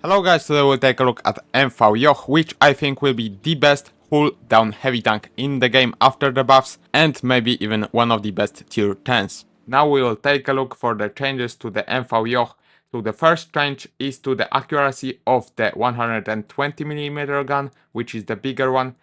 Hello guys, today we'll take a look at MV Yoch, which I think will be the best hull down heavy tank in the game after the buffs, and maybe even one of the best tier 10s. Now we will take a look for the changes to the MV Yoch. So the first change is to the accuracy of the 120mm gun, which is the bigger one.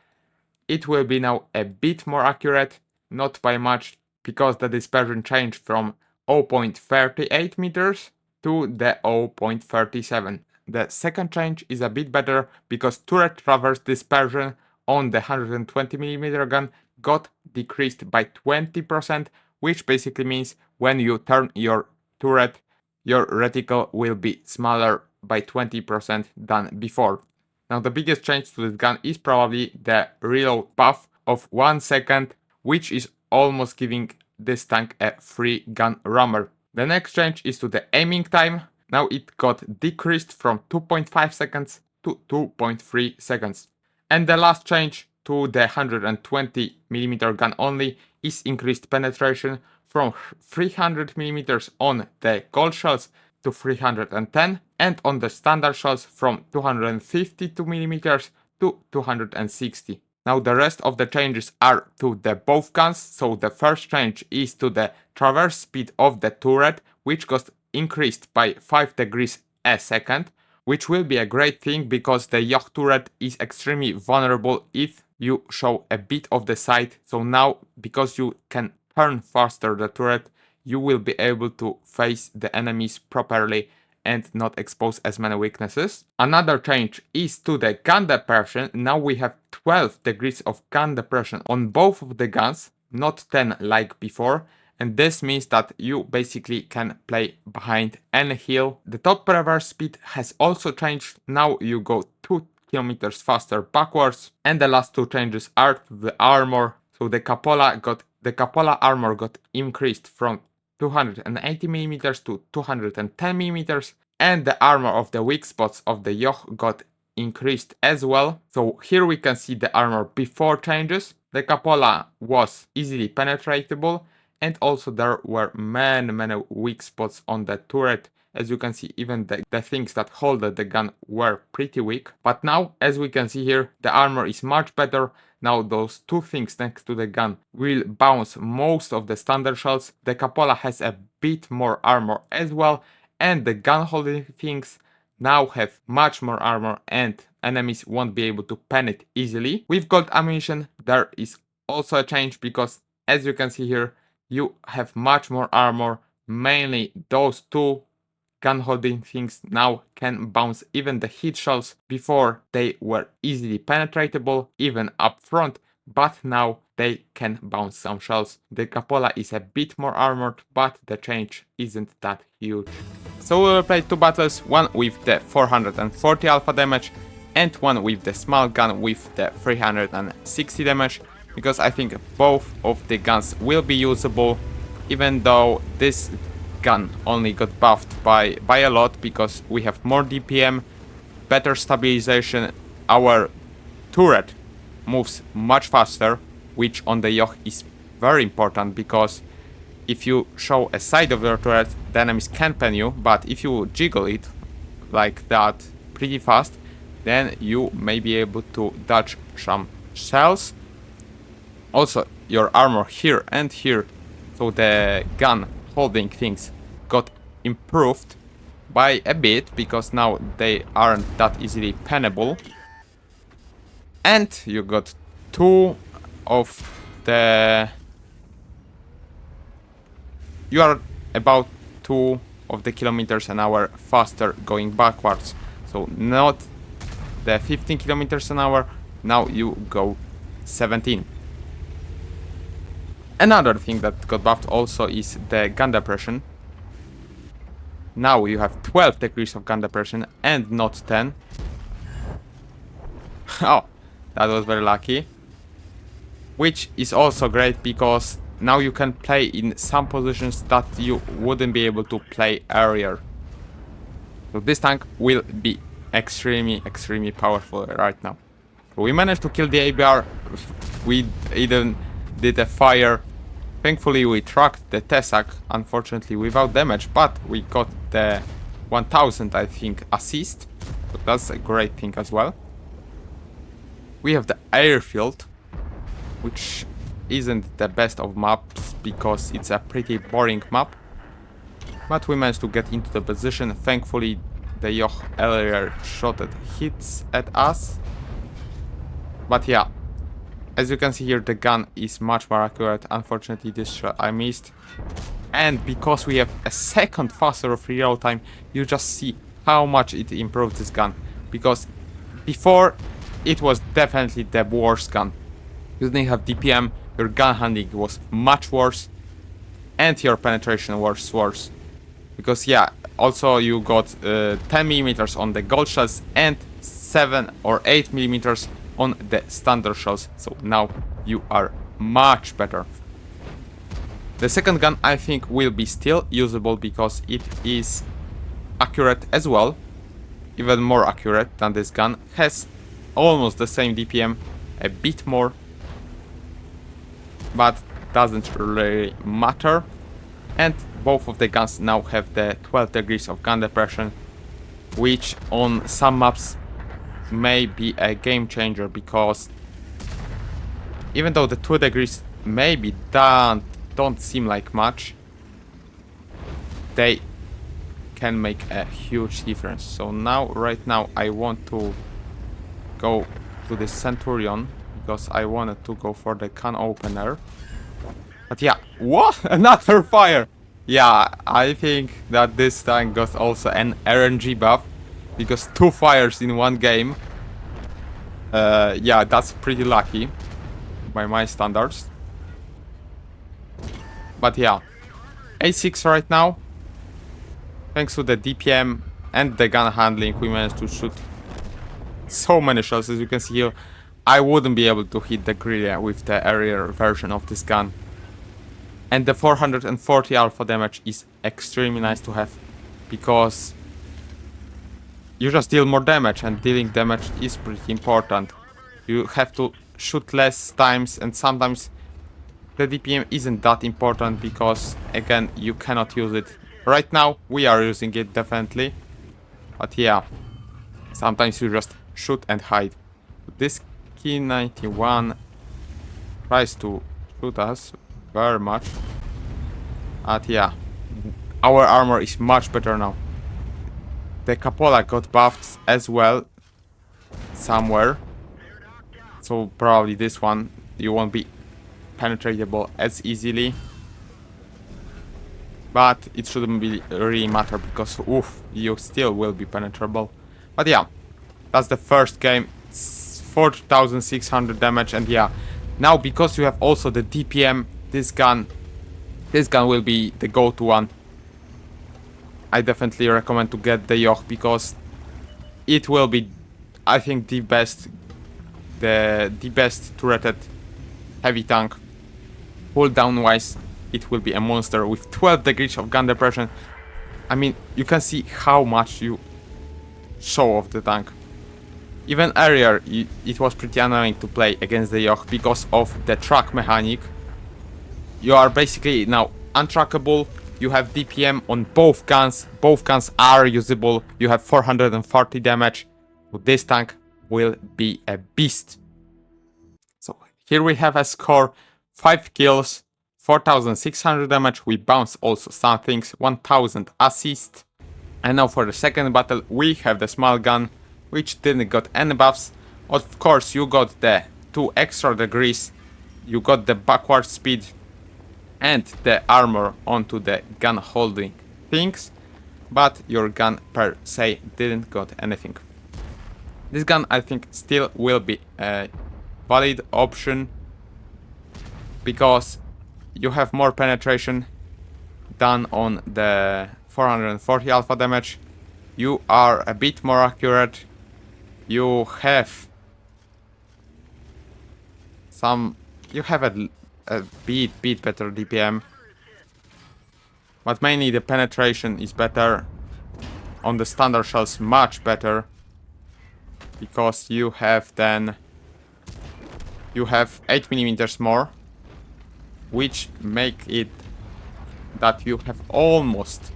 It will be now a bit more accurate, not by much, because the dispersion changed from 0.38 meters to the 0.37. The second change is a bit better because turret traverse dispersion on the 120mm gun got decreased by 20%, which basically means when you turn your turret, your reticle will be smaller by 20% than before. Now the biggest change to this gun is probably the reload buff of 1 second, which is almost giving this tank a free gun rammer. The next change is to the aiming time. Now it got decreased from 2.5 seconds to 2.3 seconds. And the last change to the 120mm gun only is increased penetration from 300mm on the gold shells to 310, and on the standard shells from 252mm to 260. Now the rest of the changes are to the both guns. So the first change is to the traverse speed of the turret, which got increased by 5 degrees a second, which will be a great thing because the Yoch turret is extremely vulnerable if you show a bit of the sight. So now, because you can turn faster the turret, you will be able to face the enemies properly and not expose as many weaknesses. Another change is to the gun depression. Now we have 12 degrees of gun depression on both of the guns, not 10 like before. And this means that you basically can play behind any hill. The top reverse speed has also changed. Now you go 2 kilometers faster backwards. And the last two changes are to the armor. So the Cupola armor got increased from 280mm to 210mm, and the armor of the weak spots of the Yoch got increased as well. So here we can see the armor before changes. The Cupola was easily penetratable, and also there were many weak spots on the turret. As you can see, even the things that hold the gun were pretty weak. But now, as we can see here, the armor is much better. Now those two things next to the gun will bounce most of the standard shells. The Cupola has a bit more armor as well, and the gun holding things now have much more armor and enemies won't be able to pen it easily. With gold ammunition, there is also a change because, as you can see here, you have much more armor. Mainly those two gun holding things now can bounce even the hit shells. Before they were easily penetratable even up front, but now they can bounce some shells. The Cupola is a bit more armored, but the change isn't that huge. So we will play two battles, one with the 440 alpha damage and one with the small gun with the 360 damage, because I think both of the guns will be usable, even though this gun only got buffed by a lot because we have more DPM, better stabilization, our turret moves much faster, which on the Yoch is very important because if you show a side of your turret, the enemies can pen you, but if you jiggle it like that pretty fast, then you may be able to dodge some shells. Also, your armor here and here, so the gun holding things got improved by a bit because now they aren't that easily penable. And you got two of the... You are about 2 of the kilometers an hour faster going backwards. So not the 15 kilometers an hour, now you go 17. Another thing that got buffed also is the gun depression. Now you have 12 degrees of gun depression and not 10. Oh, that was very lucky. Which is also great because now you can play in some positions that you wouldn't be able to play earlier. So this tank will be extremely powerful right now. We managed to kill the ABR. We even did a fire. Thankfully we tracked the Tesak, unfortunately without damage, but we got the 1000 I think assist. So that's a great thing as well. We have the airfield, which isn't the best of maps because it's a pretty boring map. But we managed to get into the position. Thankfully, the Yoch earlier shot hits at us. But yeah, as you can see here, the gun is much more accurate. Unfortunately, this shot I missed. And because we have a second faster of reload time, you just see how much it improved this gun. Because before, it was definitely the worst gun. You didn't have DPM, your gun handling was much worse, and your penetration was worse. Because yeah, also you got 10mm on the gold shells and 7 or 8mm on the standard shells. So now you are much better. The second gun I think will be still usable because it is accurate as well. Even more accurate than this gun. Has almost the same DPM, a bit more. But doesn't really matter. And both of the guns now have the 12 degrees of gun depression, which on some maps may be a game changer because even though the 2 degrees maybe don't seem like much, they can make a huge difference. So now, right now, I want to go to the Centurion because I wanted to go for the can opener. But yeah, what? Another fire! Yeah, I think that this tank got also an RNG buff because 2 fires in one game. Yeah, that's pretty lucky by my standards. But yeah, A6 right now. Thanks to the DPM and the gun handling, we managed to shoot so many shots. As you can see here, I wouldn't be able to hit the Grilla with the earlier version of this gun. And the 440 alpha damage is extremely nice to have because you just deal more damage, and dealing damage is pretty important. You have to shoot less times, and sometimes the DPM isn't that important because, again, you cannot use it. Right now, we are using it definitely. But yeah, sometimes you just shoot and hide. This K91 tries to shoot us very much. But yeah, our armor is much better now. The Capola got buffed as well somewhere. So probably this one, you won't be penetratable as easily. But it shouldn't be really matter because oof, you still will be penetrable. But yeah, that's the first game. It's 4,600 damage, and yeah, now because you have also the DPM, this gun will be the go-to one. I definitely recommend to get the Yoch because it will be, I think, the best turreted heavy tank. Cooldown wise, it will be a monster with 12 degrees of gun depression. I mean, you can see how much you show off the tank. Even earlier, it was pretty annoying to play against the Yoch because of the track mechanic. You are basically now untrackable. You have DPM on both guns. Both guns are usable. You have 440 damage. This tank will be a beast. So here we have a score. 5 kills, 4,600 damage. We bounce also some things. 1,000 assist. And now for the second battle, we have the small gun, which didn't got any buffs. Of course, you got the 2 extra degrees. You got the backward speed and the armor onto the gun holding things, but your gun per se didn't got anything. This gun I think still will be a valid option because you have more penetration than on the 440 alpha damage. You are a bit more accurate. You have a bit better DPM, but mainly the penetration is better. On the standard shells much better because you have 8mm more, which make it that you have almost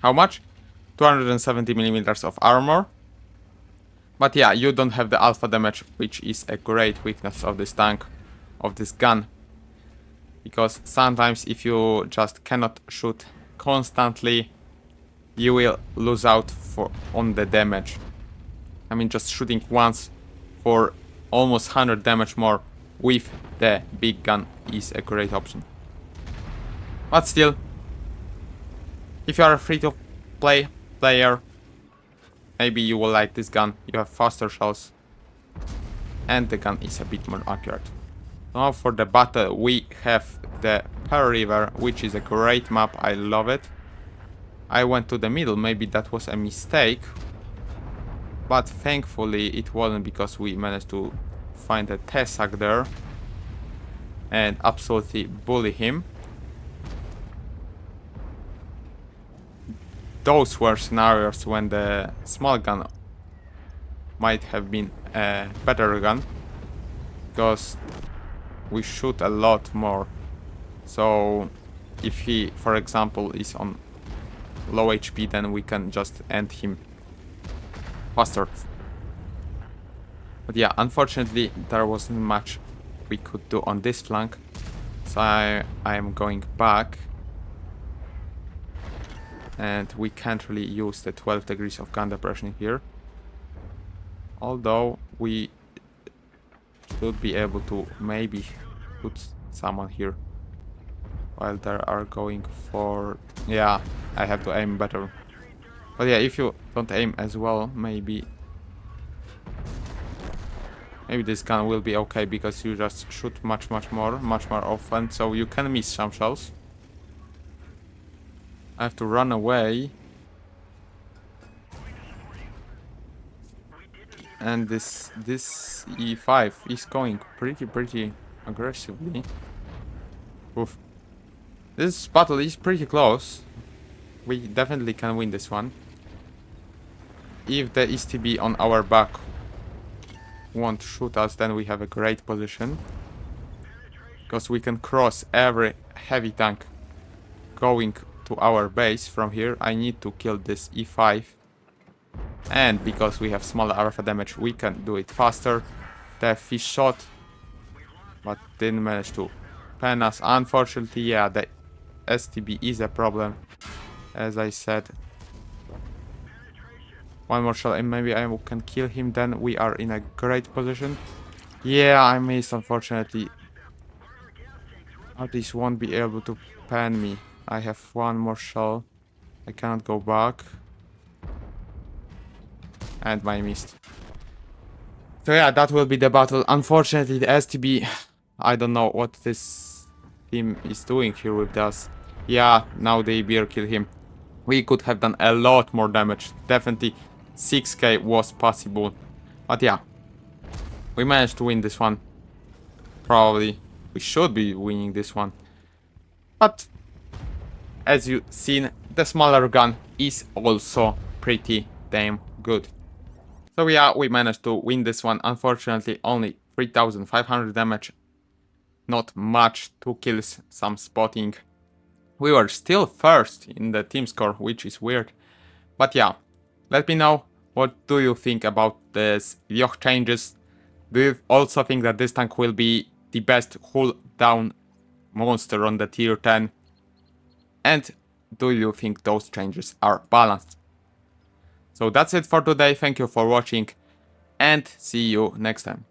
how much? 270 millimeters of armor. But yeah, you don't have the alpha damage, which is a great weakness of this tank, of this gun. Because sometimes if you just cannot shoot constantly, you will lose out on the damage. I mean, just shooting once for almost 100 damage more with the big gun is a great option. But still, if you are a free-to-play player, maybe you will like this gun. You have faster shells, and the gun is a bit more accurate. Now for the battle, we have the Pearl River, which is a great map. I love it. I went to the middle, maybe that was a mistake. But thankfully it wasn't, because we managed to find a Tessac there and absolutely bully him. Those were scenarios when the small gun might have been a better gun, because we shoot a lot more. So if he, for example, is on low HP, then we can just end him faster. But yeah, unfortunately there wasn't much we could do on this flank, so I am going back, and we can't really use the 12 degrees of gun depression here, although we should be able to maybe put someone here while they are going for... yeah, I have to aim better. But yeah, if you don't aim as well, maybe this gun will be okay, because you just shoot much more often, so you can miss some shells. I have to run away. And this E5 is going pretty aggressively. Oof. This battle is pretty close. We definitely can win this one. If the STB on our back won't shoot us, then we have a great position, because we can cross every heavy tank going to our base from here. I need to kill this E5, and because we have smaller alpha damage, we can do it faster. The fish shot, but didn't manage to pen us. Unfortunately, yeah, the STB is a problem, as I said. One more shot and maybe I can kill him, then we are in a great position. Yeah, I missed, unfortunately. Artis won't be able to pen me. I have one more shell. I cannot go back. And I missed. So yeah, that will be the battle. Unfortunately, the STB... I don't know what this team is doing here with us. Yeah, now they beer kill him. We could have done a lot more damage. Definitely 6k was possible. But yeah, we managed to win this one. Probably we should be winning this one. But as you've seen, the smaller gun is also pretty damn good. So yeah, we managed to win this one. Unfortunately, only 3500 damage. Not much, 2 kills, some spotting. We were still first in the team score, which is weird. But yeah, let me know, what do you think about this Yoch changes? Do you also think that this tank will be the best hull down monster on the tier 10? And do you think those changes are balanced? So that's it for today, thank you for watching, and see you next time.